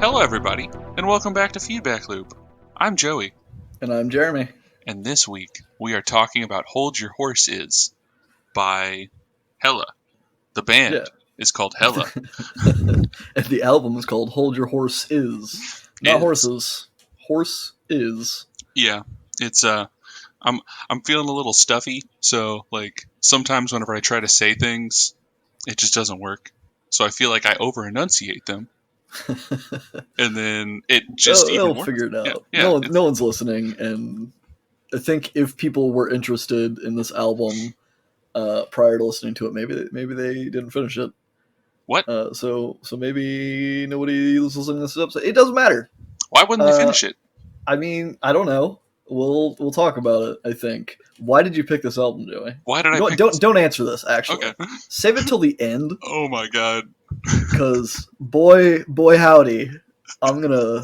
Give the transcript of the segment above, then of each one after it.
Hello, everybody, and welcome back to Feedback Loop. I'm Joey, And I'm Jeremy. and this week we are talking about Hold Your Horse Is by Hella. The band Yeah. is called Hella. And the album is called Hold Your Horse Is. Not Is. horses. Horse is. Yeah, it's I'm feeling a little stuffy, so like sometimes whenever I try to say things, it just doesn't work. So I feel like I over enunciate them, and then it just even They'll worse. figure it out. Yeah, No one's listening, and I think if people were interested in this album prior to listening to it, maybe they didn't finish it. What? So maybe nobody was listening to this episode. It doesn't matter. Why wouldn't they finish it? I mean, I don't know. We'll talk about it. I think. Why did you pick this album, Joey? Why did I pick Don't answer this. Actually, Okay. Save it till the end. Oh my god. Because boy howdy, I'm gonna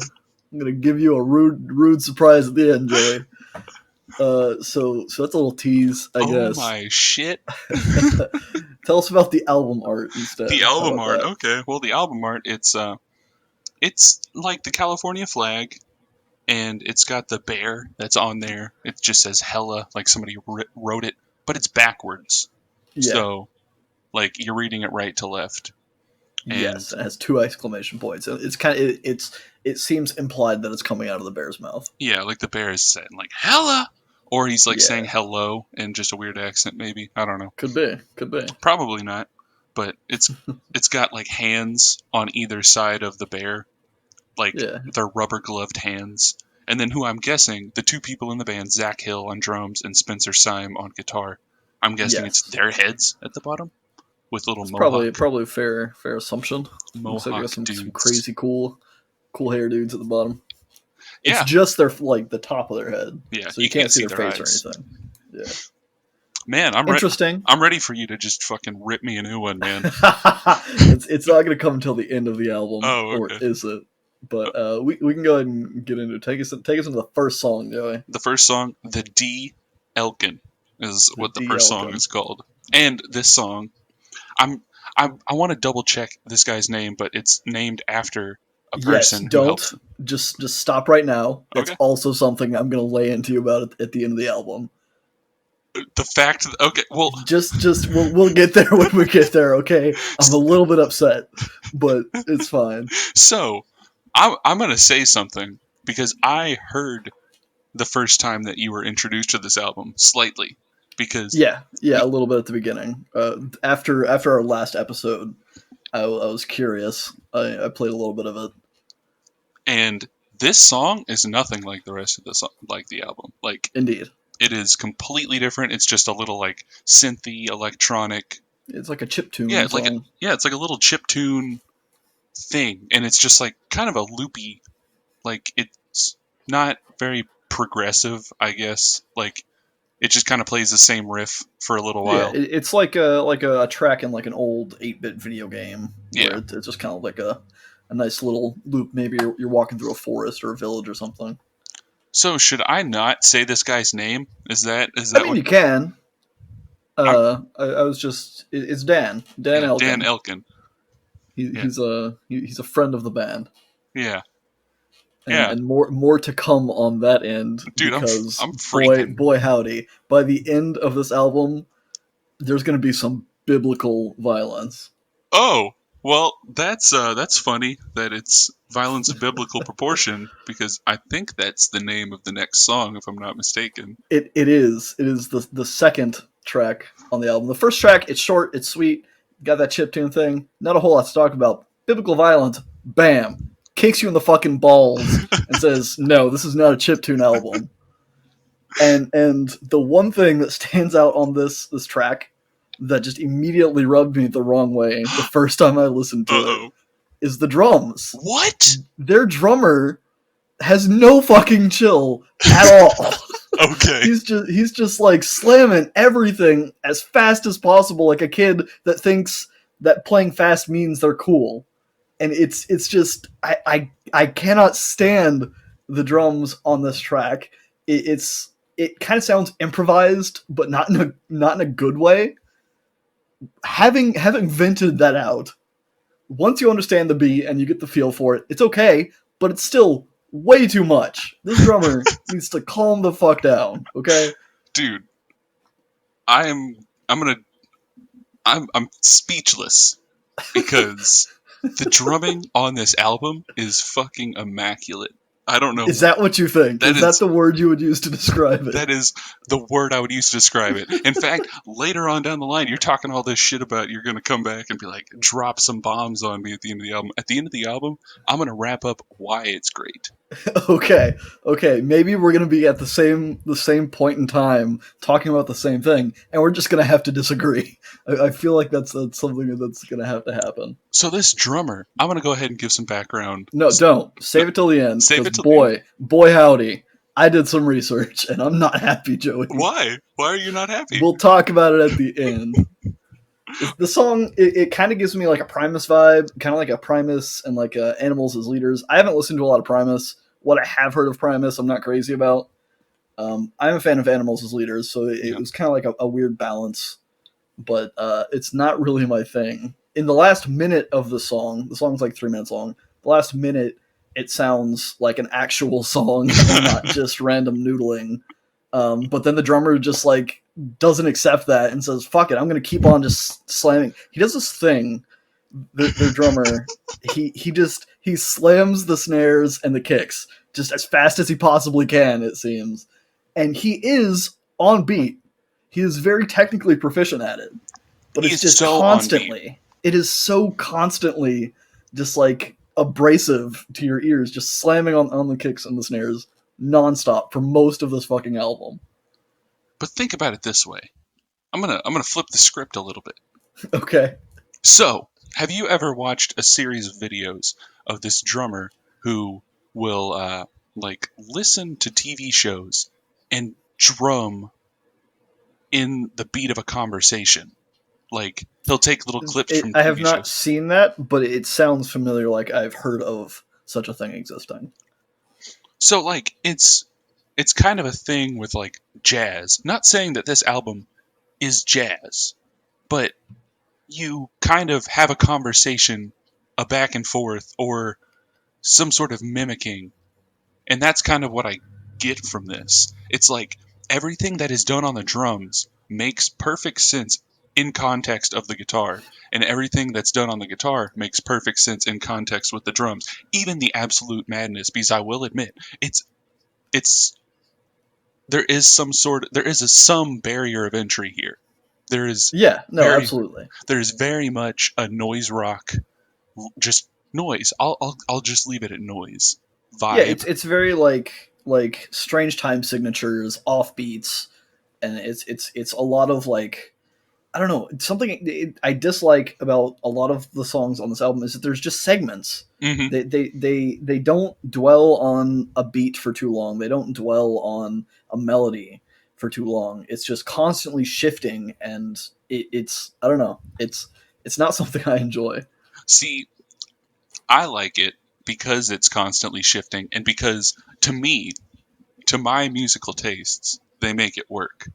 give you a rude surprise at the end, Joey. So that's a little tease, I guess. Oh my shit. Tell us about the album art instead. The album art, okay. Well, the album art, it's like the California flag, and it's got the bear that's on there. It just says Hella, like somebody wrote it, but it's backwards. Yeah. So, like you're reading it right to left. And yes, it has 2 exclamation points. It's kind of it seems implied that it's coming out of the bear's mouth. Yeah, like the bear is saying like Hella, or he's like Yeah. saying hello in just a weird accent, maybe. I don't know. Could be. Probably not, but it's got like hands on either side of the bear, like they're rubber gloved hands. And then who I'm guessing, the 2 people in the band, Zach Hill on drums and Spencer Syme on guitar. I'm guessing it's their heads at the bottom with little it's mohawk. Probably a fair assumption. Mohawk so you got some dudes. crazy cool hair dudes at the bottom. Yeah. It's just their like the top of their head. Yeah, so you can't see their face eyes. or anything. Yeah. Man, I'm interesting. I'm ready for you to just fucking rip me a new one, man. It's not going to come until the end of the album, or is it? But we can go ahead and get into it. Take us into the first song, Joey. The first song, the D. Elkin, is what the first song is called. And this song, I want to double check this guy's name, but it's named after a person. Yes, don't just stop right now. That's also something I'm going to lay into you about at the end of the album. The fact that, okay, well, just we'll get there when we get there. Okay, I'm a little bit upset, but it's fine. So I'm going to say something because I heard the first time that you were introduced to this album slightly. Because a little bit at the beginning. After our last episode, I was curious. I played a little bit of it, and this song is nothing like the rest of the song, like the album. Like, indeed, it is completely different. It's just a little like synthy, electronic. It's like a chiptune. Yeah, it's like a little chiptune thing, and it's just like kind of a loopy. Like, it's not very progressive, I guess. Like, it just kind of plays the same riff for a little while. Yeah, it's like a track in like an old 8-bit video game. Yeah, it's just kind of like a nice little loop. Maybe you're walking through a forest or a village or something. So should I not say this guy's name? Is that? I mean, you can. I was just. It's Dan Elkin. Dan Elkin. He's a friend of the band. Yeah. And more to come on that end. Dude, because I'm freaking. Boy howdy. By the end of this album, there's going to be some biblical violence. Oh, well, that's funny that it's violence of biblical proportion, because I think that's the name of the next song, if I'm not mistaken. It is. It is the second track on the album. The first track, it's short, it's sweet, got that chiptune thing, not a whole lot to talk about. Biblical violence, bam. Kicks you in the fucking balls and says, no, this is not a chiptune album. And the one thing that stands out on this track that just immediately rubbed me the wrong way the first time I listened to it is the drums. What? Their drummer has no fucking chill at all. Okay. He's just like slamming everything as fast as possible, like a kid that thinks that playing fast means they're cool. And it's just I cannot stand the drums on this track. It kind of sounds improvised, but not in a good way. Having vented that out, once you understand the beat and you get the feel for it, it's okay, but it's still way too much. This drummer needs to calm the fuck down, okay? Dude, I'm gonna I'm speechless because the drumming on this album is fucking immaculate. I don't know. Is that what you think? That Is that is the word you would use to describe it? that is the word I would use to describe it. In fact, later on down the line, you're talking all this shit about you're going to come back and be like, drop some bombs on me at the end of the album. At the end of the album, I'm going to wrap up why it's great. Okay. Maybe we're gonna be at the same point in time talking about the same thing, and we're just gonna have to disagree. I feel like that's something that's gonna have to happen. So this drummer, I'm going to go ahead and give some background. No, don't save it till the end. Save Because it till the end. boy, howdy, I did some research, and I'm not happy, Joey. Why? Why are you not happy? We'll talk about it at the end. The song, it kind of gives me like a Primus vibe, kind of like a Primus and like Animals as Leaders. I haven't listened to a lot of Primus. What I have heard of Primus, I'm not crazy about. I'm a fan of Animals as Leaders, so it was kind of like a weird balance, but it's not really my thing. In the last minute of the song's like 3 minutes long. The last minute, it sounds like an actual song and not just random noodling. But then the drummer just like doesn't accept that and says, fuck it, I'm going to keep on just slamming. He does this thing, the drummer, he slams the snares and the kicks just as fast as he possibly can, it seems. And he is on beat. He is very technically proficient at it. But it's just so constantly. It is so constantly just like abrasive to your ears, just slamming on the kicks and the snares nonstop for most of this fucking album. But think about it this way. I'm gonna flip the script a little bit. Okay. So, have you ever watched a series of videos of this drummer who will like listen to TV shows and drum in the beat of a conversation? Like he'll take little clips from TV I have not shows. seen that, but it sounds familiar, like I've heard of such a thing existing. So like it's kind of a thing with like jazz. Not saying that this album is jazz, but you kind of have a conversation, a back and forth, or some sort of mimicking. And that's kind of what I get from this. It's like everything that is done on the drums makes perfect sense in context of the guitar, and everything that's done on the guitar makes perfect sense in context with the drums. Even the absolute madness, because I will admit, it's there is some barrier of entry here. There is absolutely. There's very much a noise rock, just noise. I'll just leave it at noise vibe. Yeah, it's very like strange time signatures, offbeats, and it's a lot of like, I don't know, something I dislike about a lot of the songs on this album is that there's just segments. Mm-hmm. They don't dwell on a beat for too long. They don't dwell on a melody for too long. It's just constantly shifting, and it's I don't know. It's not something I enjoy. See, I like it because it's constantly shifting, and because to me, to my musical tastes, they make it work.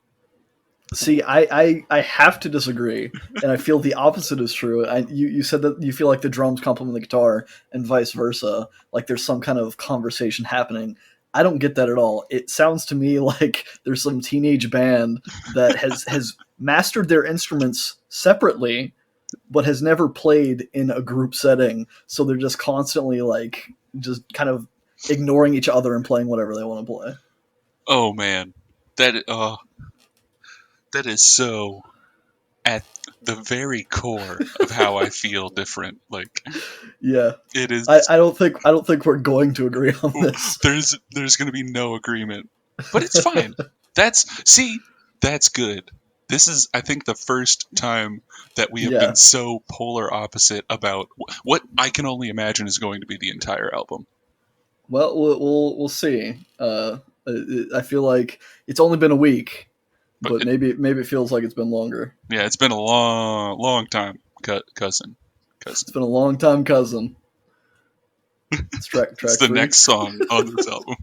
See, I have to disagree, and I feel the opposite is true. You said that you feel like the drums complement the guitar, and vice versa. Like there's some kind of conversation happening. I don't get that at all. It sounds to me like there's some teenage band that has mastered their instruments separately, but has never played in a group setting. So they're just constantly like just kind of ignoring each other and playing whatever they want to play. Oh man, that is so at the very core of how I feel different. Like, yeah, it is. I don't think we're going to agree on this. There's going to be no agreement, but it's fine. That's good. This is, I think, the first time that we have been so polar opposite about what I can only imagine is going to be the entire album. Well, we'll see. I feel like it's only been a week. But maybe it feels like it's been longer. Yeah, it's been a long time, cousin. It's been a long time, cousin. It's track it's the three. Next song on this album.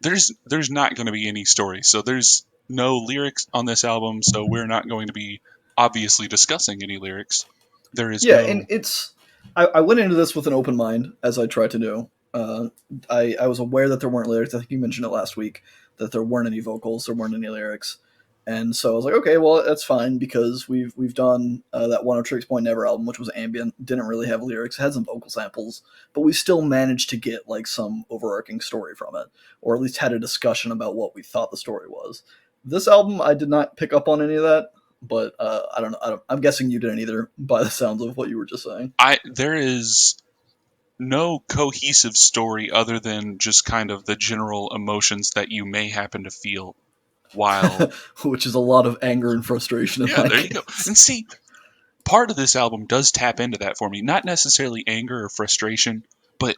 There's not going to be any story, so there's no lyrics on this album. So we're not going to be obviously discussing any lyrics. There is Yeah, and no. it's I went into this with an open mind, as I tried to do. I was aware that there weren't lyrics. I think you mentioned it last week that there weren't any vocals, there weren't any lyrics, and so I was like, okay, well that's fine because we've done that One of Tricks Point Never album, which was ambient, didn't really have lyrics, it had some vocal samples, but we still managed to get like some overarching story from it, or at least had a discussion about what we thought the story was. This album, I did not pick up on any of that, but I don't know. I'm guessing you didn't either, by the sounds of what you were just saying. There is no cohesive story other than just kind of the general emotions that you may happen to feel while. Which is a lot of anger and frustration in Yeah, my there you go. case. And see, part of this album does tap into that for me. Not necessarily anger or frustration, but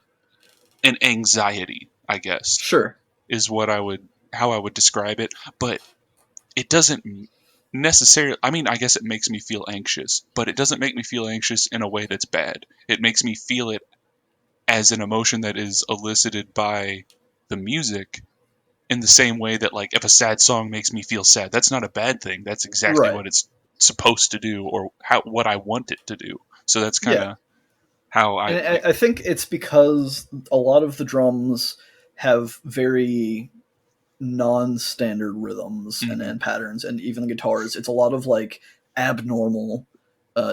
an anxiety, I guess, Sure. is what I would how I would describe it. But it doesn't necessarily, I mean, I guess it makes me feel anxious, but it doesn't make me feel anxious in a way that's bad. It makes me feel it as an emotion that is elicited by the music, in the same way that, like, if a sad song makes me feel sad, that's not a bad thing. That's exactly Right. what it's supposed to do, or what I want it to do. So that's kind Yeah. of how I And like. I think it's because a lot of the drums have very non-standard rhythms Mhm. and patterns, and even the guitars, it's a lot of like abnormal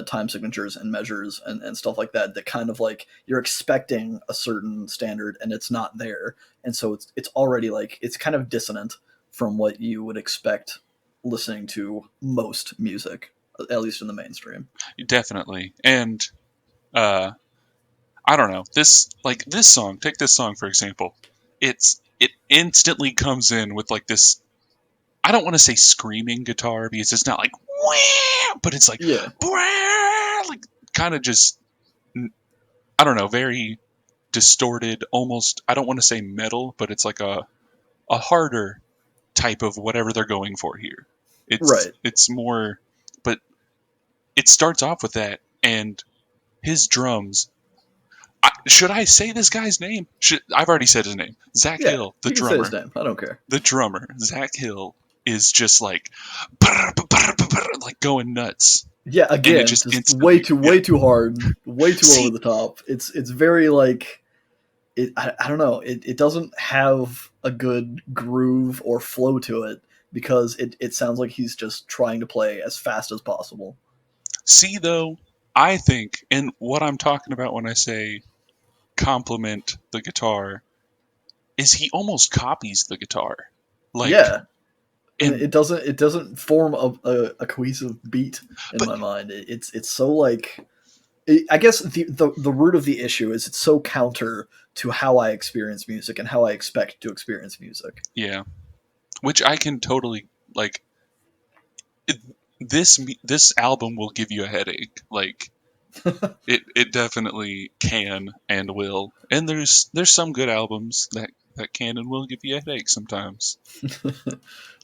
time signatures and measures and stuff like that kind of like you're expecting a certain standard and it's not there, and so it's already like it's kind of dissonant from what you would expect listening to most music, at least in the mainstream. Definitely. And uh I don't know. This song, take this song for example. It instantly comes in with like this, I don't want to say screaming guitar because it's not like wah, but it's like Yeah. wah, like kind of just, I don't know, very distorted, almost, I don't want to say metal, but it's like a harder type of whatever they're going for here. Right. It's more, but it starts off with that, and his drums. Should I say this guy's name? I've already said his name. Zach Yeah, Hill, the you can say his drummer. name, I don't care. The drummer, Zach Hill, is just like like going nuts, Yeah, and it again, just just instantly, yeah. way too hard, way too over See, the top. It's very like I don't know. It doesn't have a good groove or flow to it because it sounds like he's just trying to play as fast as possible. see though, I think, and what I'm talking about when I say compliment the guitar, is he almost copies the guitar, like, Yeah, and and it doesn't form a cohesive beat in but my mind. It's so like I guess the root of the issue is it's so counter to how I experience music and how I expect to experience music. yeah, which I can totally like. It, this album will give you a headache, like. It definitely can and will. And there's some good albums that can and will give you a headache sometimes.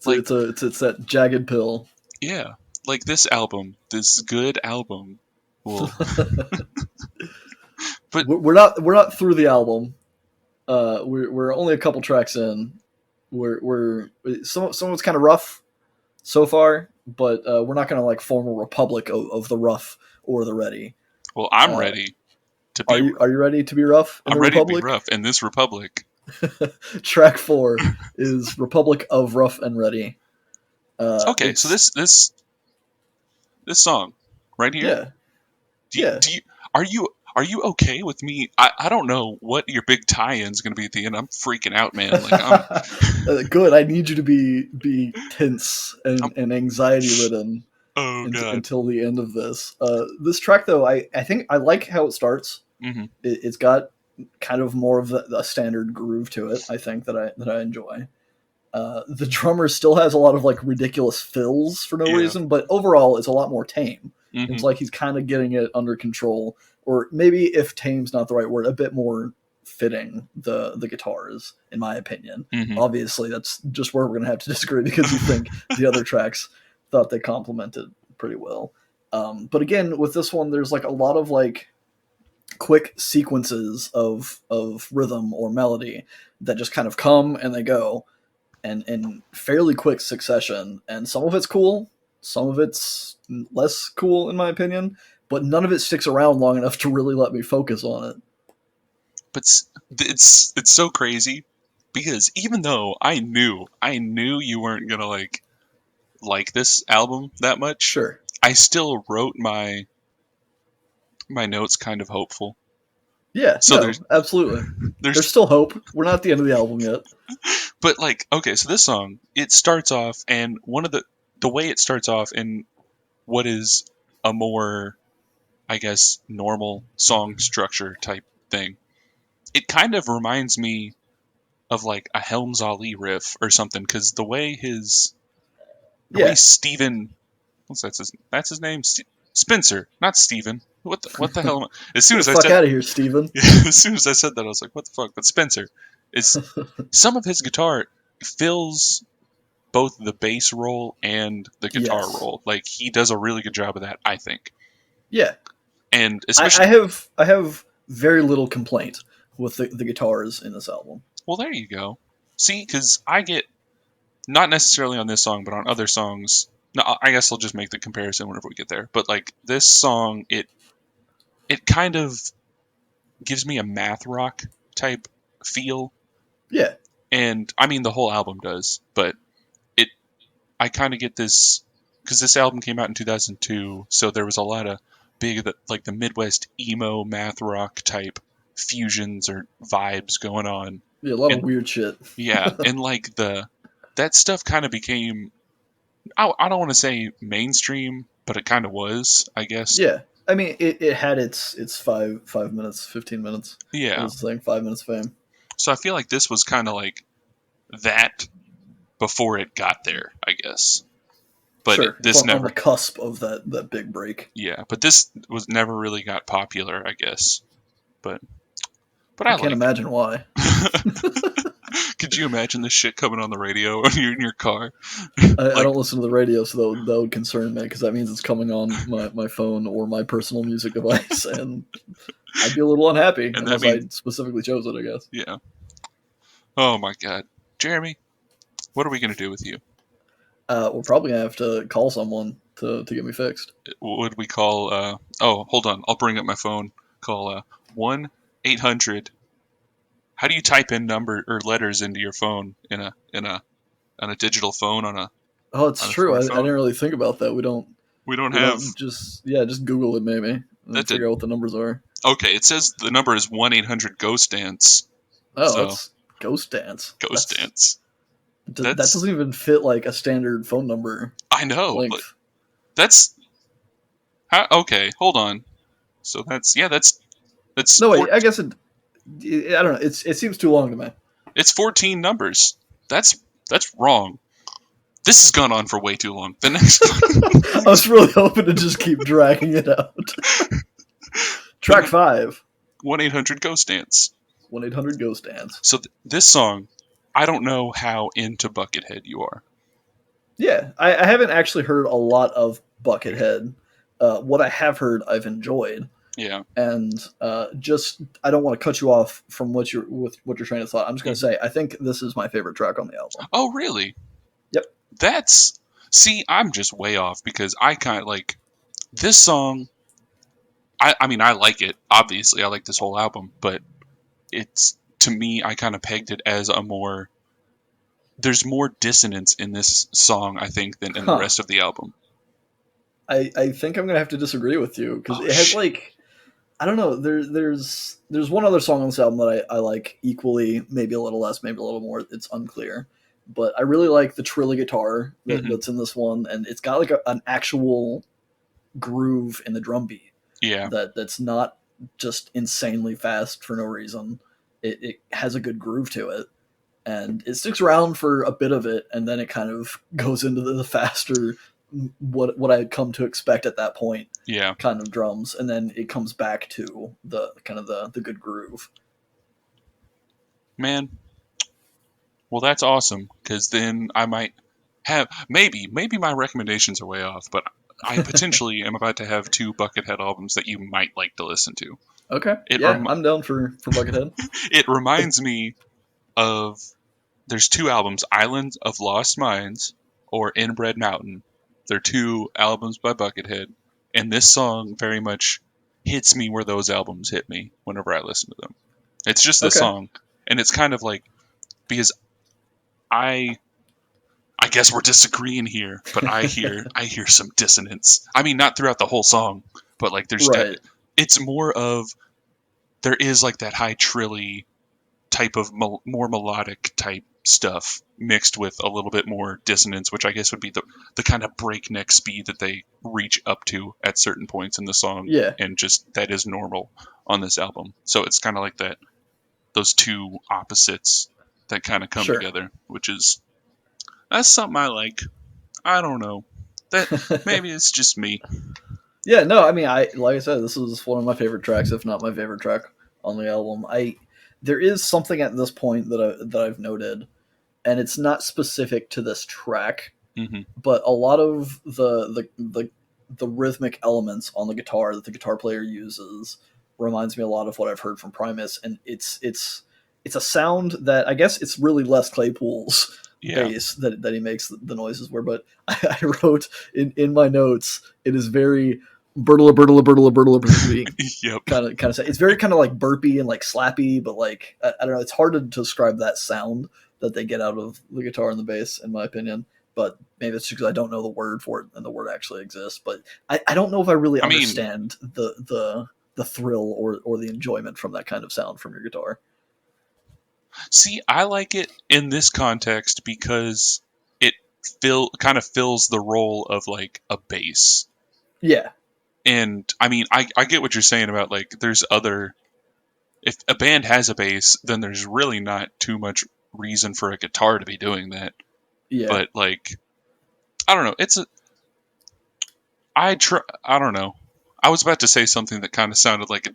So Like, it's that jagged pill. yeah, like this album, this good album will. But We're not through the album. We're only a couple tracks in. We're some of it's kind of rough so far, but we're not going to like form a republic of the rough or the ready. well, I'm Uh, ready to be. are you ready to be rough in I'm the ready to be republic? rough in this republic. Track 4 is Republic of Rough and Ready. Okay, so It's this song right here. yeah, Do you, yeah. do you are you okay with me? I don't know what your big tie-in's gonna be at the end. I'm freaking out, man. Like Good. I need you to be tense I'm and anxiety ridden oh god. until the end of this. This track, though, I think I like how it starts. Hmm. It's got kind of more of a standard groove to it. I think that I enjoy. The drummer still has a lot of like ridiculous fills for no Yeah. reason, but overall it's a lot more tame. It's Hmm. like he's kind of getting it under control, or maybe if tame's not the right word, a bit more fitting the guitars, in my opinion. Hmm. Obviously, that's just where we're gonna have to disagree because you think the other tracks thought they complemented pretty well. But again, with this one, there's like a lot of like quick sequences of rhythm or melody that just kind of come and they go and in fairly quick succession. And some of it's cool, some of it's less cool in my opinion. but none of it sticks around long enough to really let me focus on it. But it's so crazy because even though I knew you weren't gonna like this album that much, Sure. I still wrote my notes kind of hopeful. Yeah, So no, absolutely. There's there's still hope. We're not at the end of the album yet. but like okay, so this song it starts off and one of the way it starts off in what is a more I guess normal song structure type thing. It kind of reminds me of like a Helms Ali riff or something because the way Yeah. Steven that's his name Spencer, not Steven. What the hell? As soon Get as the I fuck said out of here, Steven. as soon as I said that I was like what the fuck? But Spencer is some of his guitar fills both the bass role and the guitar Yes. role. Like he does a really good job of that, I think. Yeah. And I, especially I have I have very little complaint with the guitars in this album. well, there you go. See, because I get not necessarily on this song, but on other songs. No, I guess I'll just make the comparison whenever we get there. But like this song, it kind of gives me a math rock type feel, Yeah. and I mean the whole album does. But it, I kind of get this because this album came out in 2002, so there was a lot of big like the Midwest emo math rock type fusions or vibes going on, Yeah, a lot of and weird shit. yeah, and like that stuff kind of became I don't want to say mainstream, but it kind of was, I guess. Yeah. I mean, it had its 5 minutes, 15 minutes. What Yeah. was the thing? 5 minutes fame. So I feel like this was kind of like that before it got there, I guess. But Sure, it's this on the never, cusp of that big break. yeah. But this was never really got popular, I guess. But I I can't like imagine why. it. Could you imagine this shit coming on the radio when you're in your car? I Like, don't listen to the radio, so that would concern me because that means it's coming on my phone or my personal music device, and I'd be a little unhappy and that unless I means, specifically chose it. I guess. yeah. Oh my God, Jeremy, what are we gonna do with you? We're probably gonna have to call someone to get me fixed. Would we call? Oh, hold on. I'll bring up my phone. Call 1-800. How do you type in number or letters into your phone on a digital phone Oh, it's on a true. I smartphone? didn't really think about that. We don't We have don't just Google it maybe and then that. Did figure out what the numbers are. okay. It says the number is 1-800 Ghost Dance. Oh, So that's Ghost Dance. Ghost Dance. That That's doesn't even fit like a standard phone number I know, but length. that's okay. Hold on. So that's No, wait. I guess I don't know. It seems too long to me. it's 14 numbers. That's wrong. This has gone on for way too long. The next I was really hoping to just keep dragging it out. Track 5. 1-800 Ghost Dance. 1-800 Ghost Dance. So this song, I don't know how into Buckethead you are. Yeah, I haven't actually heard a lot of Buckethead. What I have heard, I've enjoyed. Yeah. And just I don't want to cut you off from what you're trying to thought. I'm just going to say I think this is my favorite track on the album. Oh, really? Yep. See, I'm just way off because I kind of like this song. I mean, I like it. Obviously, I like this whole album, but it's to me, I kind of pegged it as a more. There's more dissonance in this song, I think, than in the rest of the album. I think I'm gonna have to disagree with you because it has Shit. like I don't know. There's one other song on this album that I like equally, maybe a little less, maybe a little more. It's unclear, but I really like the Trilla guitar that's in this one, and it's got like an actual groove in the drum beat. Yeah. That's not just insanely fast for no reason. It has a good groove to it, and it sticks around for a bit of it, and then it kind of goes into the faster what I had come to expect at that point. Yeah. Kind of drums, and then it comes back to the kind of the good groove. Man. Well, that's awesome because then I might have maybe my recommendations are way off, but I potentially am about to have 2 Buckethead albums that you might like to listen to. Okay. I'm down for Buckethead. It reminds me of there's 2 albums, Island of Lost Minds or Inbred Mountain. They're 2 albums by Buckethead, And this song very much hits me where those albums hit me whenever I listen to them. It's just this Okay. song, and it's kind of like, because I guess we're disagreeing here, but I hear some dissonance. I mean, not throughout the whole song, but like Right. it's more of, there is like that high trilly type of more melodic type stuff mixed with a little bit more dissonance, which I guess would be the kind of breakneck speed that they reach up to at certain points in the song, Yeah. and just that is normal on this album. So it's kind of like that, those two opposites that kind of come Sure. together, which is, that's something I like. I don't know. That maybe it's just me. Yeah, no, I mean, I like I said, this is one of my favorite tracks, if not my favorite track on the album. There is something at this point that I've noted, and it's not specific to this track, Mm-hmm. but a lot of the rhythmic elements on the guitar that the guitar player uses reminds me a lot of what I've heard from Primus, and it's a sound that I guess it's really Les Claypool's bass that he makes the noises where, but I wrote in my notes, it is very burtla burtla burtla burtla burtla Yep. kind of it's very kind of like burpy and like slappy, but like I don't know, it's hard to describe that sound that they get out of the guitar and the bass, in my opinion. But maybe it's because I don't know the word for it and the word actually exists. But I don't know if I really understand the thrill or the enjoyment from that kind of sound from your guitar. See, I like it in this context because it kind of fills the role of like a bass. Yeah. And I mean, I get what you're saying about like, there's other, if a band has a bass, then there's really not too much reason for a guitar to be doing that. Yeah. But like, I don't know. I don't know. I was about to say something that kind of sounded like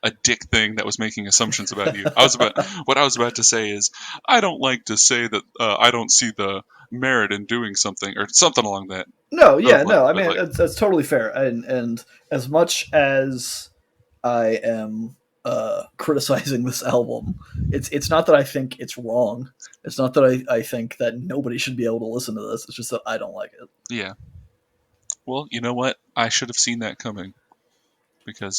a dick thing that was making assumptions about you. What I was about to say is, I don't like to say that I don't see the merit in doing something, or something along that. No, yeah, Of like, no. I but mean, like, that's totally fair. And as much as I am criticizing this album, it's not that I think it's wrong. It's not that I think that nobody should be able to listen to this. It's just that I don't like it. yeah. Well, you know what? I should have seen that coming, because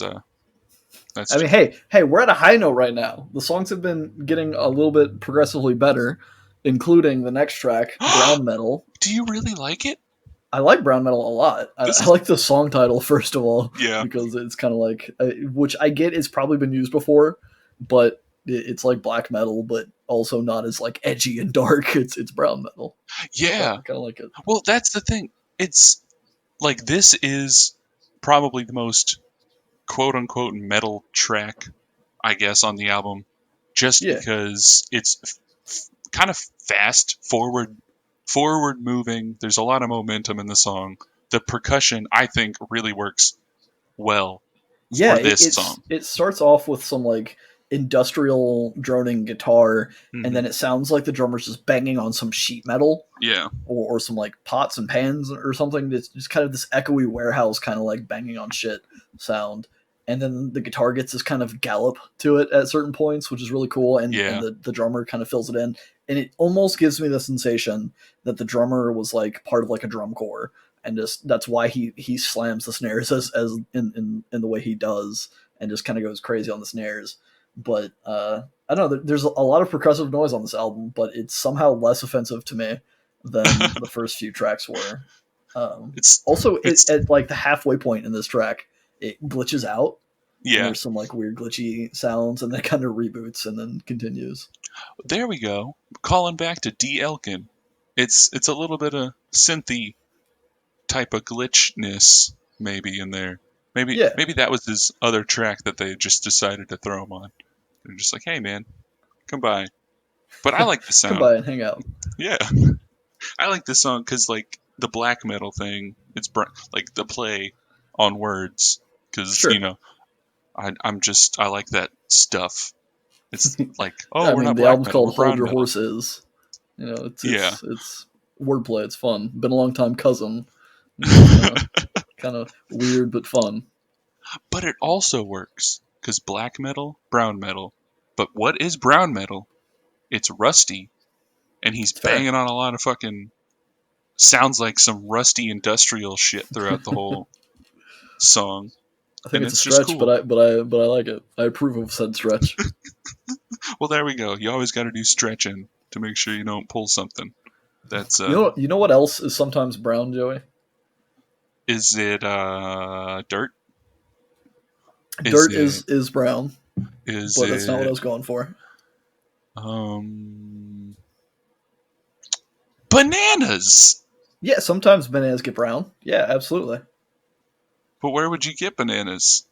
that's I mean, just, hey, we're at a high note right now. The songs have been getting a little bit progressively better, including the next track, Brown Metal. Do you really like it? I like Brown Metal a lot. This I is like the song title, first of all, Yeah. because it's kind of like, which I get it's probably been used before, but it's like black metal, but also not as like edgy and dark. It's brown metal. Yeah. Kind of like it. Well, that's the thing. It's like, this is probably the most quote unquote metal track, I guess, on the album, just Yeah. because it's kind of fast, forward moving. There's a lot of momentum in the song. The percussion, I think, really works well Yeah, for this song. it starts off with some like industrial droning guitar, and Mm-hmm. then it sounds like the drummer's just banging on some sheet metal Yeah. or some like pots and pans or something. It's just kind of this echoey warehouse kind of like banging on shit sound. And then the guitar gets this kind of gallop to it at certain points, which is really cool. And Yeah. the drummer kind of fills it in. And it almost gives me the sensation that the drummer was like part of like a drum corps. And just that's why he slams the snares as in the way he does, and just kind of goes crazy on the snares. But I don't know. There's a lot of percussive noise on this album, but it's somehow less offensive to me than the first few tracks were. Also, It's at like the halfway point in this track, it glitches out. And yeah. there's some like weird glitchy sounds, and then kind of reboots and then continues. There we go. Calling back to D. Elkin. It's a little bit of synthy type of glitchness maybe in there. Maybe Yeah, that was his other track that they just decided to throw him on. They're just like, hey man, come by. But I like the come sound. by and hang out. Yeah, I like this song because like the black metal thing, it's like the play on words. Because Sure. I like that stuff. It's like, oh, I we're mean, not the black album's metal, called we're "Hold brown Your metal. Horses." You know, Yeah. it's wordplay. It's fun. Been a long time cousin. Kind of weird but fun. But it also works because black metal, brown metal. But what is brown metal? It's rusty, and he's It's fair. banging on a lot of fucking, sounds like some rusty industrial shit throughout the whole. song. I think And it's a it's just stretch, cool. but I like it. I approve of said stretch. Well, there we go. You always got to do stretching to make sure you don't pull something. That's You know what else is sometimes brown, Joey? is it dirt? Is Dirt it is brown, is but that's not what I it was going for. bananas? Yeah, sometimes bananas get brown. Yeah, absolutely. But where would you get bananas?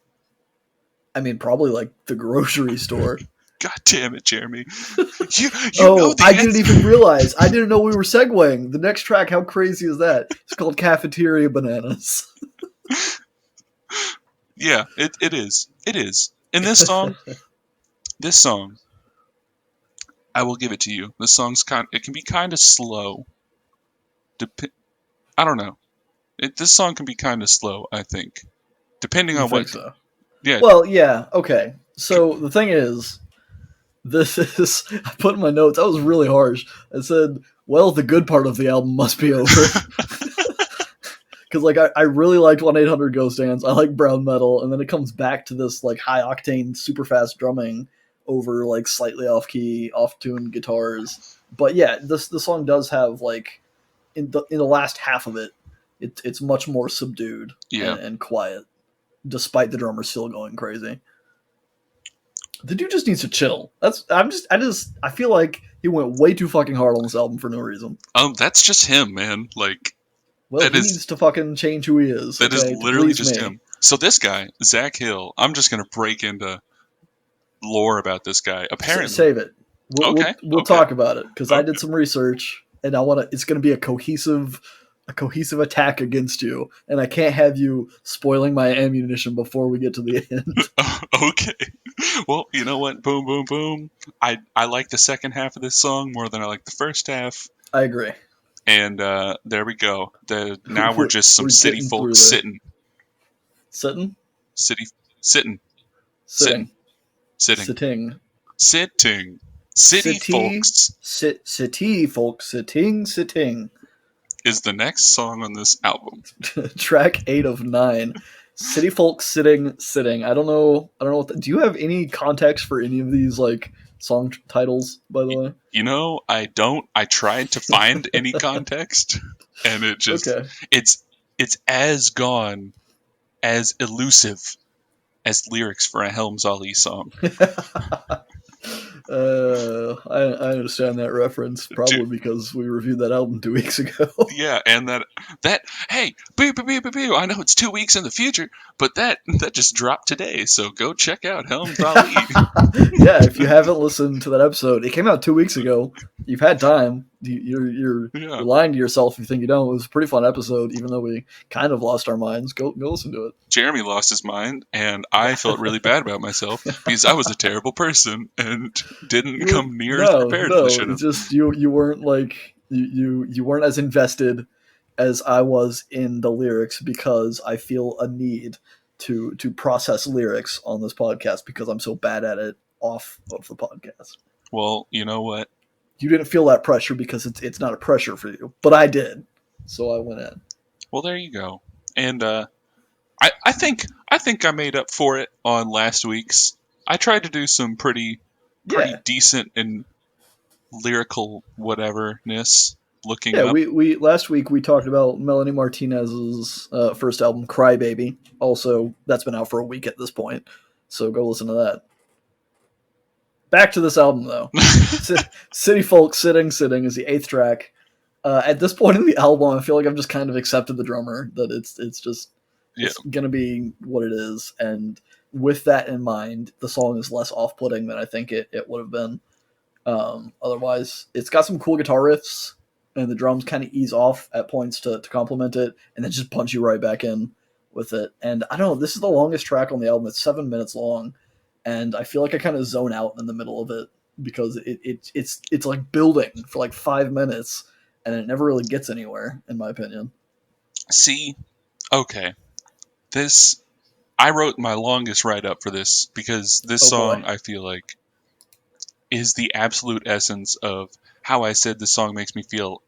I mean, probably like the grocery store. God damn it, Jeremy. You know Oh, the I didn't answer. even realize. I didn't know we were segueing. The next track, how crazy is that? It's called Cafeteria Bananas. Yeah, it is. It is. In this song, I will give it to you. This song's it can be kind of slow. Dep- I don't know. This song can be kind of slow, I think. Depending You on think what so? yeah, Well, yeah, okay. So the thing is, this is. I put in my notes, that was really harsh. I said, well, the good part of the album must be over. Because, like, I really liked 1-800 Ghost Dance. I like brown metal. And then it comes back to this, like, high octane, super fast drumming over, like, slightly off key, off tune guitars. But yeah, the song does have, like, in the last half of it, it's much more subdued yeah. and quiet, despite the drummer still going crazy. The dude just needs to chill. I feel like he went way too fucking hard on this album for no reason. That's just him, man. Like Well, that he is needs to fucking change who he is, that is okay, to literally please just me. him. So this guy, Zach Hill, I'm just gonna break into lore about this guy. Apparently, Save it. okay, We'll okay, talk about it because I okay. did some research and I want to. It's going to be a cohesive attack against you, and I can't have you spoiling my ammunition before we get to the end. Okay. Well, you know what? Boom, boom, boom. I like the second half of this song more than I like the first half. I agree. And there we go. Now we're just some We're city getting through folks there. sitting, Sitting, city, sitting, sitting, sitting, sitting, sitting, sitting, city folks city, folks, sitting. is the next song on this album. Track 8 of 9. City folks sitting. I don't know. Do you have any context for any of these like song titles? By the way, You know, I don't. I tried to find any context, and it just okay. it's it's as gone, as elusive as lyrics for a Helms Ali song. I understand that reference Dude, probably because we reviewed that album 2 weeks ago. yeah, and that hey, boo, boo, boo, boo, boo, I know it's 2 weeks in the future, but that just dropped today, so go check out Helms Ali. Yeah, if you haven't listened to that episode, it came out 2 weeks ago. You've had time. You're Yeah, lying to yourself if you think you don't. It was a pretty fun episode, even though we kind of lost our minds. Go listen to it. Jeremy lost his mind, and I felt really bad about myself because I was a terrible person and didn't come near as prepared as I No. should It's have. just you weren't like you weren't as invested as I was in the lyrics because I feel a need to process lyrics on this podcast because I'm so bad at it off of the podcast. Well, you know what? You didn't feel that pressure because it's not a pressure for you, but I did, so I went in. Well, there you go. And I think I made up for it on last week's. I tried to do some pretty Yeah, decent and lyrical whateverness looking yeah. up. We last week we talked about Melanie Martinez's first album, Crybaby. Also, that's been out for a week at this point, so go listen to that. Back to this album though. City Folk Sitting is the eighth track. At this point in the album, I feel like I've just kind of accepted the drummer that it's just Yeah. it's gonna be what it is, and with that in mind, the song is less off-putting than I think it would have been. Otherwise, it's got some cool guitar riffs, and the drums kind of ease off at points to complement it, and then just punch you right back in with it. And I don't know, this is the longest track on the album. It's 7 minutes long, and I feel like I kind of zone out in the middle of it because it's like building for like 5 minutes, and it never really gets anywhere, in my opinion. See, okay. This I wrote my longest write up for this because this Oh boy. song I feel like is the absolute essence of how I said this song makes me feel.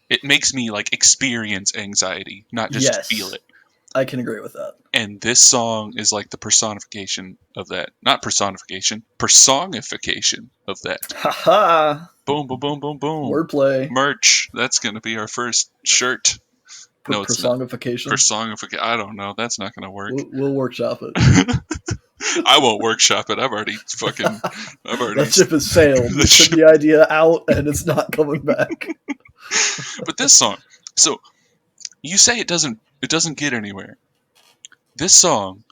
It makes me like experience anxiety, not just feel Yes. it. I can agree with that. And this song is like the personification of that. Not personification, personification of that. Haha. Boom, boom, boom, boom, boom. Wordplay. Merch. That's going to be our first shirt. No, it's not. Personification. Personification. I don't know. That's not going to work. We'll workshop it. I won't workshop it. I've already. That ship has sailed. You sent the idea out and it's not coming back. But this song. So, you say it doesn't get anywhere. This song,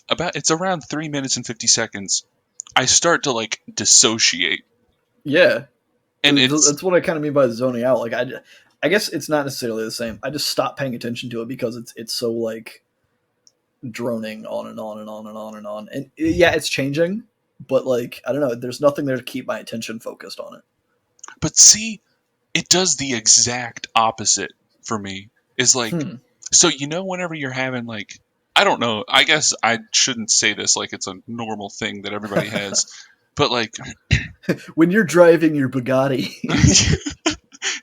it's around 3 minutes and 50 seconds, I start to like dissociate. Yeah. And that's what I kind of mean by zoning out. Like I guess it's not necessarily the same. I just stop paying attention to it because it's so like droning on and on and on and on and on. And yeah, it's changing, but like I don't know, there's nothing there to keep my attention focused on it. But see, it does the exact opposite for me. Is like so whenever you're having like I don't know, I guess I shouldn't say this like it's a normal thing that everybody has. But like when you're driving your Bugatti.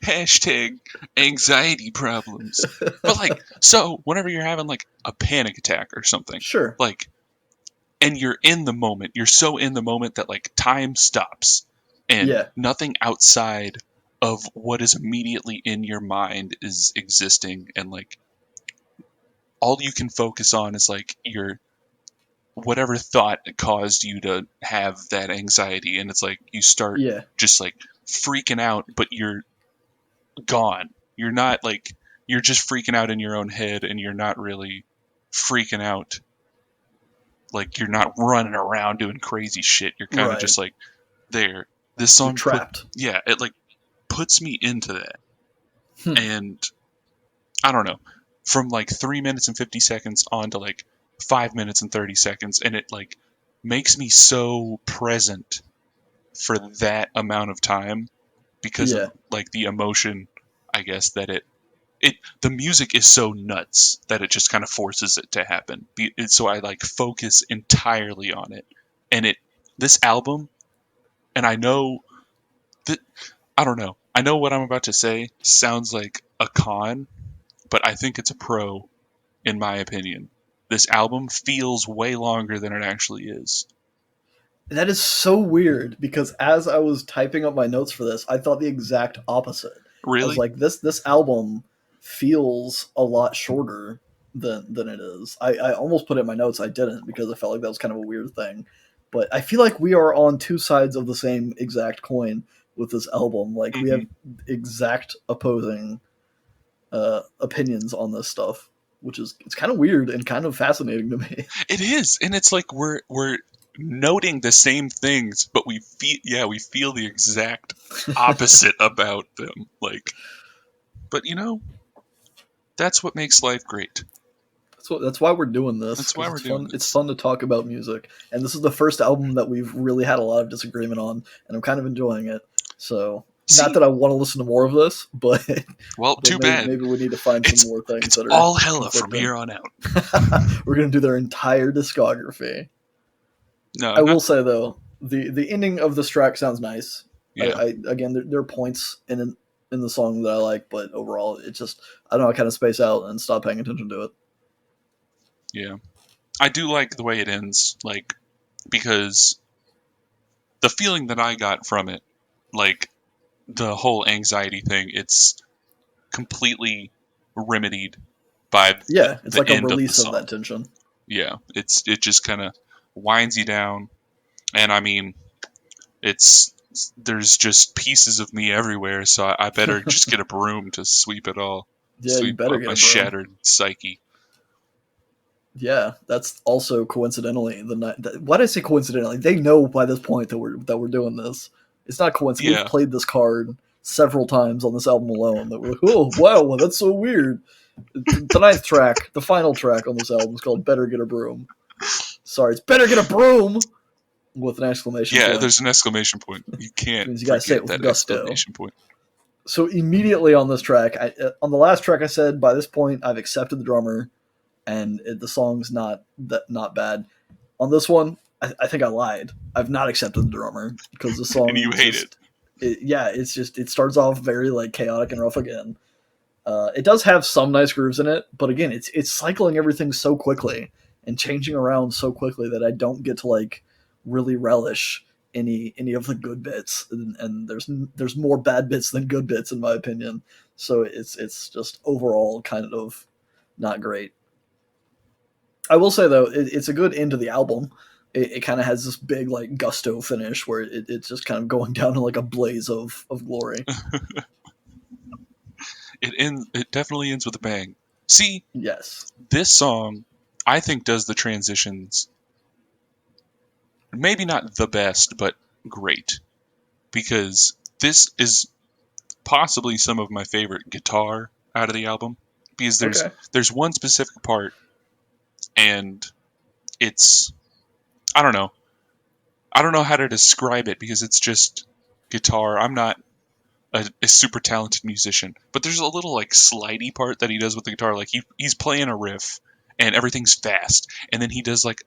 Hashtag anxiety problems. But like, so whenever you're having like a panic attack or something, sure, like, and you're in the moment, you're so in the moment that like time stops and nothing outside of what is immediately in your mind is existing, and like all you can focus on is like your whatever thought caused you to have that anxiety, and it's like you start just like freaking out, but you're gone. You're not like you're just freaking out in your own head, and you're not really freaking out. Like you're not running around doing crazy shit. You're kind of just like there. This song you're trapped. It like puts me into that. And I don't know, from like 3 minutes and 50 seconds on to like 5 minutes and 30 seconds, and it like makes me so present for that amount of time because of like the emotion, I guess, that the music is so nuts that it just kind of forces it to happen. So I like focus entirely on it. And this album, and I know that, I don't know, I know what I'm about to say sounds like a con, but I think it's a pro, in my opinion. This album feels way longer than it actually is. That is so weird, because as I was typing up my notes for this, I thought the exact opposite. Really? I was like, this album feels a lot shorter than it is. I almost put it in my notes. I didn't, because I felt like that was kind of a weird thing. But I feel like we are on two sides of the same exact coin with this album. Like, we have exact opposing opinions on this stuff, which is, it's kind of weird and kind of fascinating to me. It is, and it's like we're noting the same things, but we feel the exact opposite about them. Like, but that's what makes life great. That's why we're doing this. That's why we're doing this. It's fun to talk about music, and this is the first album that we've really had a lot of disagreement on, and I'm kind of enjoying it. So, not that I want to listen to more of this, but too bad. Maybe we need to find some more things. It's all hella from here on out. We're gonna do their entire discography. No, I will say though, the ending of this track sounds nice. Yeah. Again, there are points in the song that I like, but overall, it just, I don't know, I kind of space out and stop paying attention to it. Yeah, I do like the way it ends, like, because the feeling that I got from it, like the whole anxiety thing, it's completely remedied by it's like a release of that tension. Yeah, it just kind of winds you down, and I mean, there's just pieces of me everywhere, so I better just get a broom to sweep it all. Yeah, you better get a broom. Shattered psyche. Yeah, that's also coincidentally the night. Why did I say coincidentally? They know by this point that we're doing this. It's not coincidental. We've played this card several times on this album alone. That we're like, oh wow, that's so weird. The ninth track, the final track on this album, is called "Better Get a Broom." Sorry, it's "Better Get a Broom" with an exclamation point. Yeah, there's an exclamation point. You can't. You gotta say it with gusto. Exclamation point. So immediately on this track, on the last track, I said by this point I've accepted the drummer, and the song's not bad. On this one, I think I lied. I've not accepted the drummer, because the song and you hate it. It's just, it starts off very like chaotic and rough again, It does have some nice grooves in it, but again, it's cycling everything so quickly and changing around so quickly that I don't get to like really relish any of the good bits, and there's more bad bits than good bits in my opinion. So it's just overall kind of not great. I will say though, it's a good end to the album. It kind of has this big like gusto finish where it's just kind of going down in like a blaze of glory. It definitely ends with a bang. See, Yes. this song, I think, does the transitions maybe not the best, but great. Because this is possibly some of my favorite guitar out of the album. Because Okay. there's one specific part, and it's I don't know. I don't know how to describe it because it's just guitar. I'm not a super talented musician, but there's a little like slidey part that he does with the guitar. Like he's playing a riff and everything's fast, and then he does like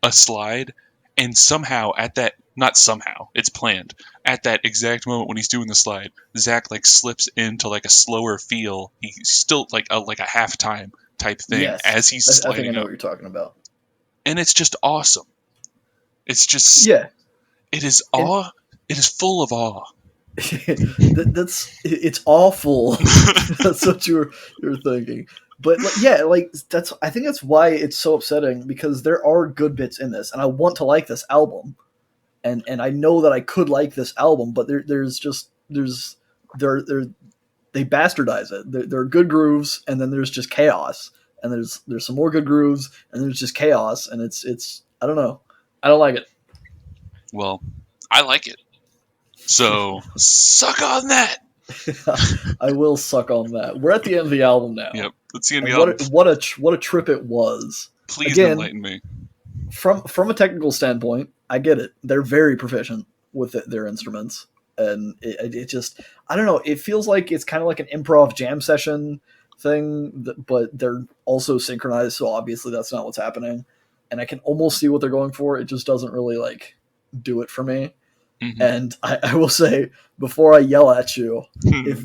a slide, and somehow at that not somehow it's planned at that exact moment when he's doing the slide, Zach like slips into like a slower feel. He's still like a halftime type thing Yes. as he's I think I sliding know up, what you're talking about. and it's just awesome. It's just Yeah. it is And awe. It is full of awe. it's awful. That's what you're thinking. But like, yeah, like I think that's why it's so upsetting, because there are good bits in this, and I want to like this album, and I know that I could like this album, but there they bastardize it. There are good grooves, and then there's just chaos, and there's some more good grooves, and there's just chaos, and it's I don't know, I don't like it. Well, I like it. So suck on that. I will suck on that. We're at the end of the album now. Yep, let's see in the And album. what a trip it was. Please Again, enlighten me. From a technical standpoint, I get it. They're very proficient with their instruments, and it just I don't know. It feels like it's kind of like an improv jam session thing, but they're also synchronized, so obviously that's not what's happening. And I can almost see what they're going for. It just doesn't really like do it for me. Mm-hmm. And I will say, before I yell at you, Hmm. if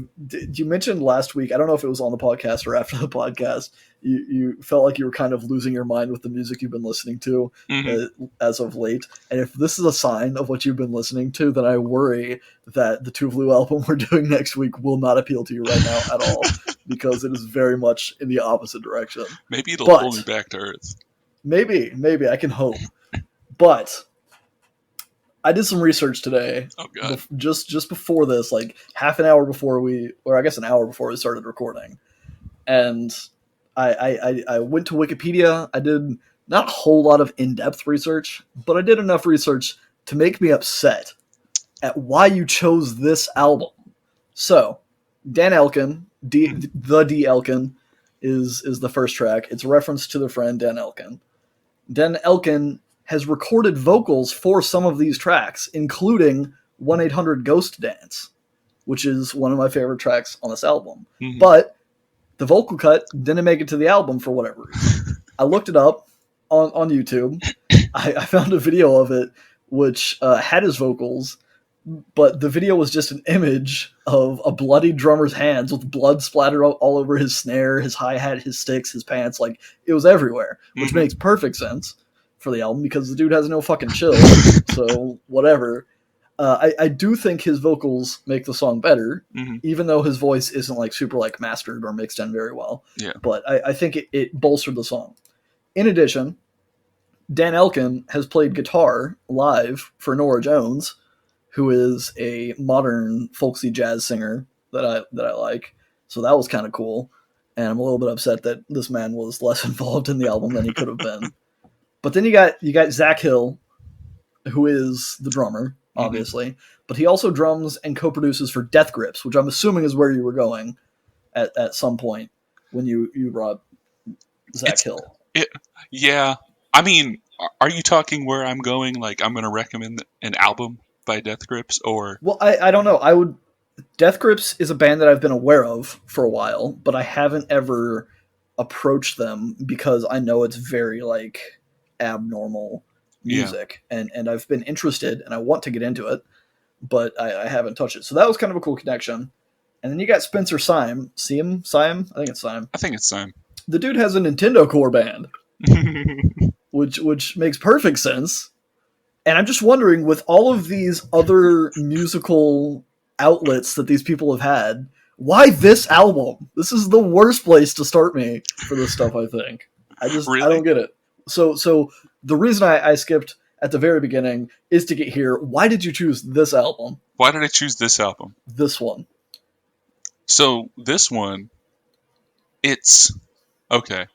you mentioned last week, I don't know if it was on the podcast or after the podcast, you felt like you were kind of losing your mind with the music you've been listening to as of late. And if this is a sign of what you've been listening to, then I worry that the Tove album we're doing next week will not appeal to you right now at all, because it is very much in the opposite direction. Maybe it'll pull me back to earth. Maybe I can hope. But I did some research today. Oh God! Just before this, like half an hour before or I guess an hour before we started recording, and I went to Wikipedia. I did not a whole lot of in-depth research, but I did enough research to make me upset at why you chose this album. So, Dan Elkin, the D Elkin, is the first track. It's a reference to their friend Dan Elkin. Dan Elkin has recorded vocals for some of these tracks, including 1-800-GHOST Dance, which is one of my favorite tracks on this album. Mm-hmm. But the vocal cut didn't make it to the album for whatever reason. I looked it up on YouTube. I found a video of it which had his vocals, but the video was just an image of a bloody drummer's hands with blood splattered all over his snare, his hi-hat, his sticks, his pants. Like, it was everywhere, which makes perfect sense for the album because the dude has no fucking chill. So whatever. I do think his vocals make the song better, even though his voice isn't like super like mastered or mixed in very well. Yeah. But I think it bolstered the song. In addition, Dan Elkin has played guitar live for Norah Jones, who is a modern folksy jazz singer that I like. So that was kind of cool. And I'm a little bit upset that this man was less involved in the album than he could have been. But then you got Zach Hill, who is the drummer, obviously, but he also drums and co-produces for Death Grips, which I'm assuming is where you were going at some point when you brought Zach Hill. Yeah. I mean, are you talking where I'm going? Like, I'm going to recommend an album by Death Grips, or? Well, I don't know. Death Grips is a band that I've been aware of for a while, but I haven't ever approached them because I know it's very like abnormal music, and I've been interested and I want to get into it, but I haven't touched it. So that was kind of a cool connection. And then you got Spencer Syme. Syme? I think it's Syme. I think it's Syme. The dude has a Nintendo Core band, which makes perfect sense. And I'm just wondering, with all of these other musical outlets that these people have had, why this album? This is the worst place to start me for this stuff, I think. Really? I don't get it. So the reason I skipped at the very beginning is to get here. Why did you choose this album? Why did I choose this album? This one. So this one, it's okay.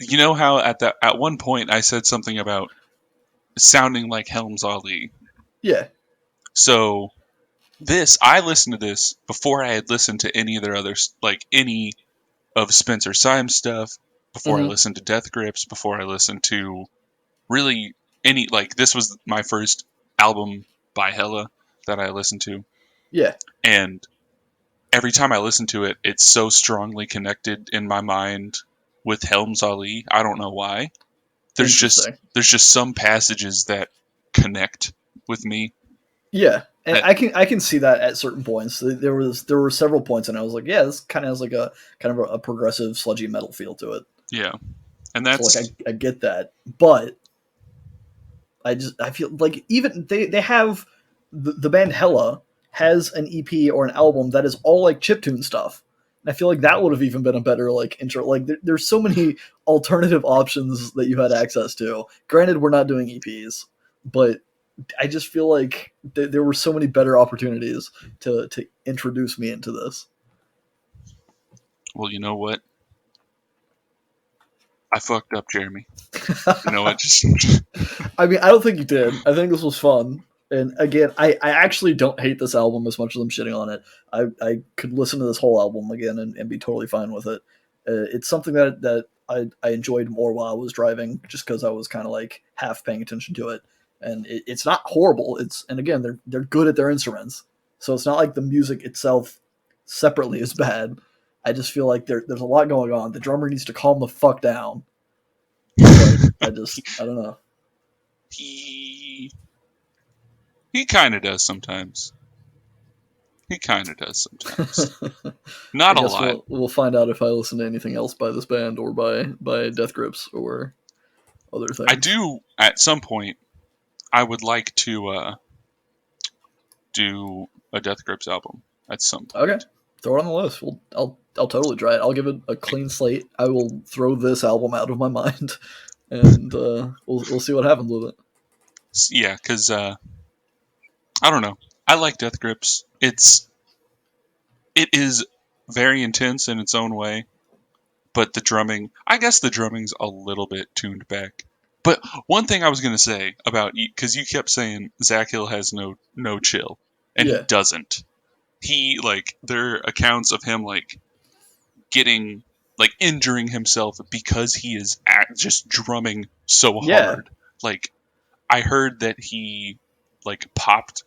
You know how at one point I said something about sounding like Helms Ali? Yeah. So I listened to this before I had listened to any of their others, like any of Spencer Syme's stuff, before I listened to Death Grips, before I listened to really any, like, this was my first album by Hella that I listened to. Yeah. And every time I listen to it, it's so strongly connected in my mind with Helms Ali. I don't know why. There's just some passages that connect with me. Yeah, and I can see that at certain points. There were several points, and I was like, yeah, this kind of has like a progressive sludgy metal feel to it. Yeah, and that's so, like I get that, but I feel like even they have the band Hella has an EP or an album that is all like chiptune stuff. And I feel like that would have even been a better like intro. Like there's so many alternative options that you had access to. Granted, we're not doing EPs, but I just feel like there were so many better opportunities to introduce me into this. Well, you know what? I fucked up, Jeremy. You know what? I mean, I don't think you did. I think this was fun. And again, I actually don't hate this album as much as I'm shitting on it. I could listen to this whole album again and be totally fine with it. It's something that I enjoyed more while I was driving, just because I was kind of like half paying attention to it. And it's not horrible. And again, they're good at their instruments, so it's not like the music itself separately is bad. I just feel like there's a lot going on. The drummer needs to calm the fuck down. I don't know. He kind of does sometimes. Not a lot. We'll find out if I listen to anything else by this band or by Death Grips or other things. I do at some point. I would like to do a Death Grips album at some point. Okay, throw it on the list. I'll totally try it. I'll give it a clean slate. I will throw this album out of my mind, and we'll see what happens with it. Yeah, because I don't know. I like Death Grips. It is very intense in its own way, but I guess the drumming's a little bit tuned back. But one thing I was going to say about, because you kept saying Zach Hill has no chill, and he doesn't. He, like, there are accounts of him, like, getting, like, injuring himself because he is just drumming so hard. Like, I heard that he, like, popped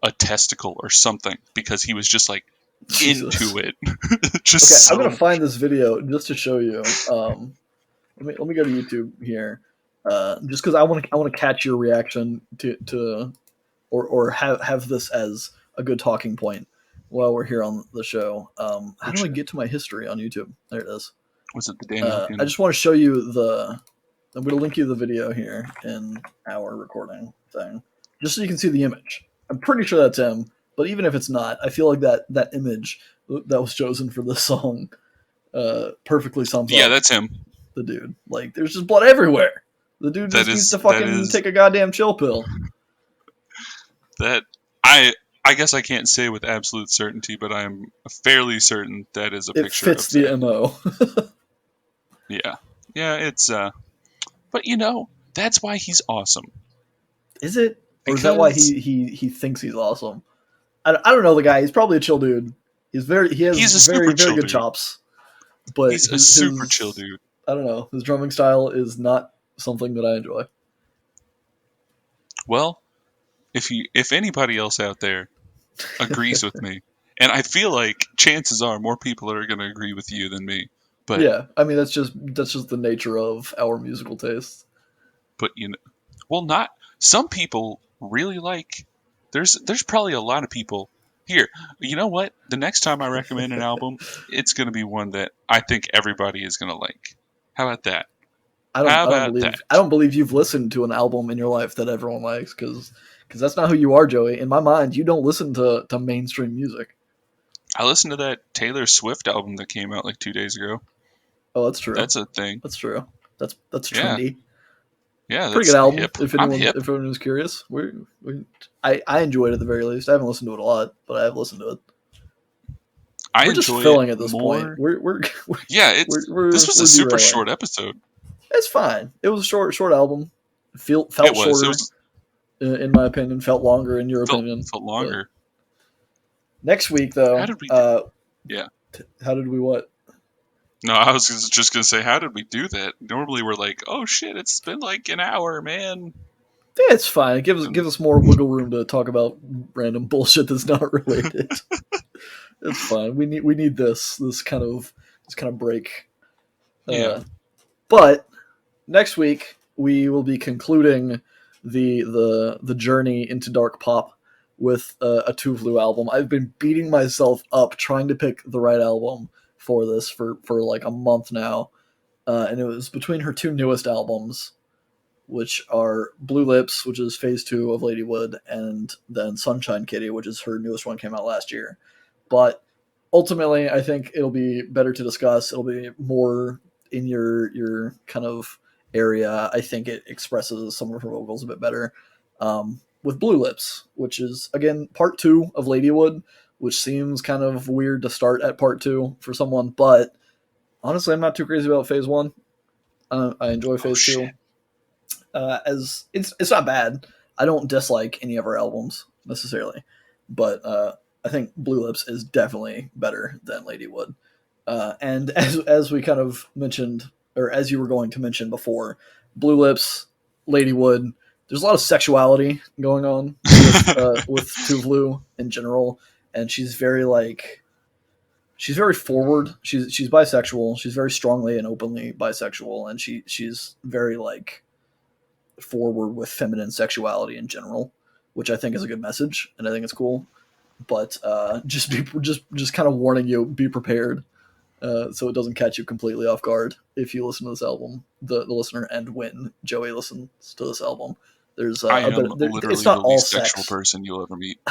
a testicle or something because he was just, like, into it. I'm going to find this video just to show you. Let me go to YouTube here. Just because I want to catch your reaction to or have this as a good talking point while we're here on the show. How do I get to my history on YouTube? There it is. Was it the Daniel? I just want to show you I'm going to link you the video here in our recording thing, just so you can see the image. I'm pretty sure that's him, but even if it's not, I feel like that image that was chosen for this song perfectly sums up. Yeah, that's him. The dude. Like, there's just blood everywhere. The dude just needs to fucking take a goddamn chill pill. That I guess I can't say with absolute certainty, but I'm fairly certain that is a picture. It fits the MO. Yeah, it's but that's why he's awesome. Is it? Or is that why he thinks he's awesome? I don't know the guy. He's probably a chill dude. He has very very good chops. But he's a super chill dude. I don't know. His drumming style is not something that I enjoy. Well, if anybody else out there agrees with me, and I feel like chances are more people are going to agree with you than me. But yeah, I mean that's just the nature of our musical tastes. But not some people really like. There's probably a lot of people Here, you know what? The next time I recommend an album, it's going to be one that I think everybody is going to like. How about that? I How don't about that? believe you've listened to an album in your life that everyone likes because that's not who you are, Joey. In my mind, you don't listen to mainstream music. I listened to that Taylor Swift album that came out like 2 days ago. Oh, that's true. That's a thing. That's true. That's Yeah. trendy. Yeah, Pretty that's good album. hip. If I'm hip. anyone's curious, I enjoyed it at the very least. I haven't listened to it a lot, but I have listened to it. We're just filling at this point. Yeah, this was a super short episode. It's fine. It was a short album. Felt shorter. In my opinion, felt longer in your opinion. Felt longer. Next week, though. How did we? Yeah. How did we what? No, I was just gonna say, how did we do that? Normally, we're like, oh shit, it's been like an hour, man. Yeah, it's fine. It gives us more wiggle room to talk about random bullshit that's not related. It's fine. We need this kind of break. Yeah. But next week we will be concluding the journey into dark pop with a Tove album. I've been beating myself up trying to pick the right album for this for like a month now, and it was between her two newest albums, which are Blue Lips, which is phase 2 of Ladywood, and then Sunshine Kitty, which is her newest one, came out last year. But ultimately, I think it'll be better to discuss. It'll be more in your kind of area. I think it expresses some of her vocals a bit better. With Blue Lips, which is, again, part 2 of Ladywood, which seems kind of weird to start at part 2 for someone, but honestly, I'm not too crazy about phase 1. I enjoy phase 2. As it's not bad. I don't dislike any of her albums necessarily, but I think Blue Lips is definitely better than Ladywood. And as we kind of mentioned, or as you were going to mention before, Blue Lips, Ladywood, there's a lot of sexuality going on with Tove in general, and she's very forward. She's bisexual. She's very strongly and openly bisexual, and she's very forward with feminine sexuality in general, which I think is a good message, and I think it's cool. But just kind of warning you, be prepared, so it doesn't catch you completely off guard if you listen to this album, the listener, and when Joey listens to this album. There's I am literally it's not the all least sex. sexual person you'll ever meet.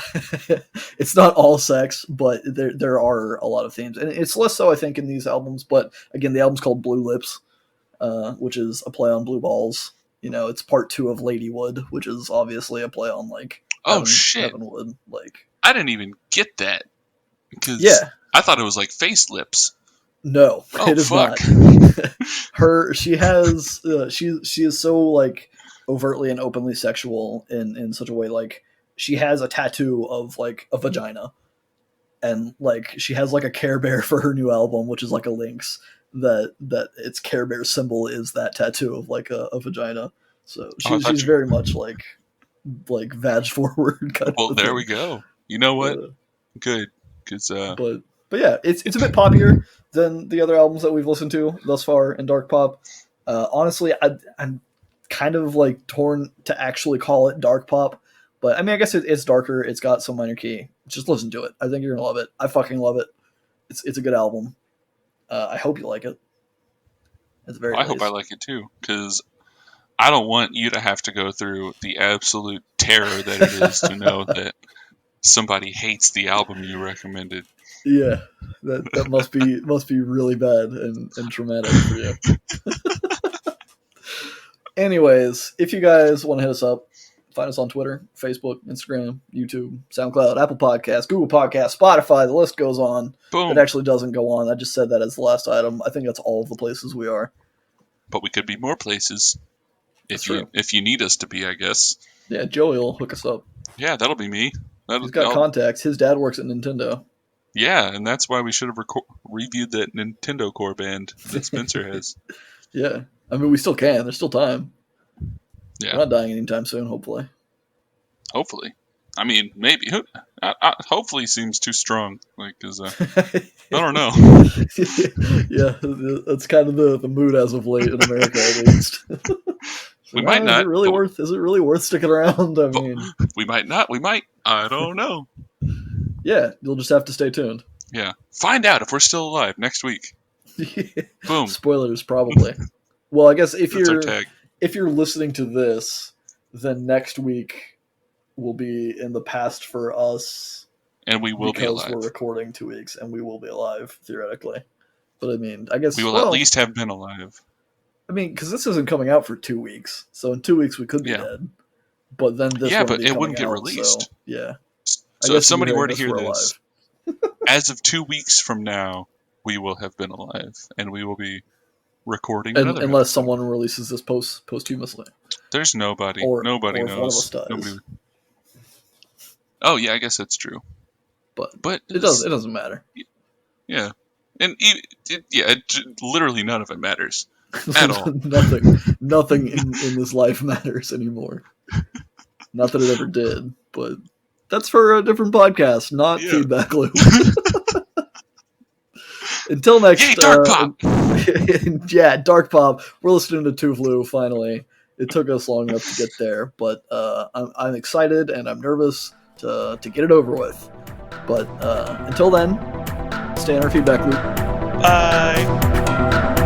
It's not all sex, but there are a lot of themes, and it's less so I think in these albums. But again, the album's called Blue Lips, which is a play on blue balls. You know, it's part 2 of Ladywood, which is obviously a play on Heavenwood. I didn't even get that because I thought it was like face lips. No, it is not. She is so overtly and openly sexual in such a way. She has a tattoo of a vagina, and she has a Care Bear for her new album, which is a lynx. That its Care Bear symbol is that tattoo of a vagina. So she's very much vag forward kind of there thing. We go. You know what? Good, because but yeah, it's a bit poppier than the other albums that we've listened to thus far in dark pop. Honestly, I'm kind of torn to actually call it dark pop, but I mean, I guess it's darker. It's got some minor key. Just listen to it. I think you're gonna love it. I fucking love it. It's a good album. I hope you like it. At the very least. I hope I like it too, because I don't want you to have to go through the absolute terror that it is to know that somebody hates the album you recommended. Yeah, that must be really bad and traumatic for you. Anyways, if you guys want to hit us up, find us on Twitter, Facebook, Instagram, YouTube, SoundCloud, Apple Podcasts, Google Podcasts, Spotify. The list goes on. Boom. It actually doesn't go on. I just said that as the last item. I think that's all of the places we are. But we could be more places if you need us to be, I guess. Yeah, Joey will hook us up. Yeah, that'll be me. He's got contacts. His dad works at Nintendo. Yeah, and that's why we should have reviewed that Nintendo Core band that Spencer has. Yeah. I mean, we still can. There's still time. Yeah. We're not dying anytime soon, hopefully. Hopefully. I mean, maybe. Hopefully seems too strong. Because I don't know. Yeah, that's kind of the mood as of late in America, at least. We might not. Is it really worth sticking around? I mean, we might not. We might. I don't know. Yeah, you'll just have to stay tuned. Yeah. Find out if we're still alive next week. Boom. Spoilers, probably. Well, I guess if That's you're listening to this, then next week will be in the past for us. And we will be alive. Because we're recording 2 weeks, and we will be alive, theoretically. But I mean, I guess... We will at least have been alive. I mean, because this isn't coming out for 2 weeks. So in 2 weeks, we could be dead. But then this but it wouldn't get released. So, yeah. So if somebody were to hear this, as of 2 weeks from now, we will have been alive. And we will be recording another unless episode. Someone releases this posthumously. There's nobody. Nobody knows. One of us dies. Nobody... Oh, yeah, I guess that's true. But it doesn't matter. Yeah. And literally none of it matters at all. Nothing in this life matters anymore. Not that it ever did, but that's for a different podcast, not Feedback Loop. Until next... Yay, Dark Pop! Yeah, Dark Pop. We're listening to Tove finally. It took us long enough to get there, but I'm excited and I'm nervous to get it over with. But until then, stay in our feedback loop. Bye!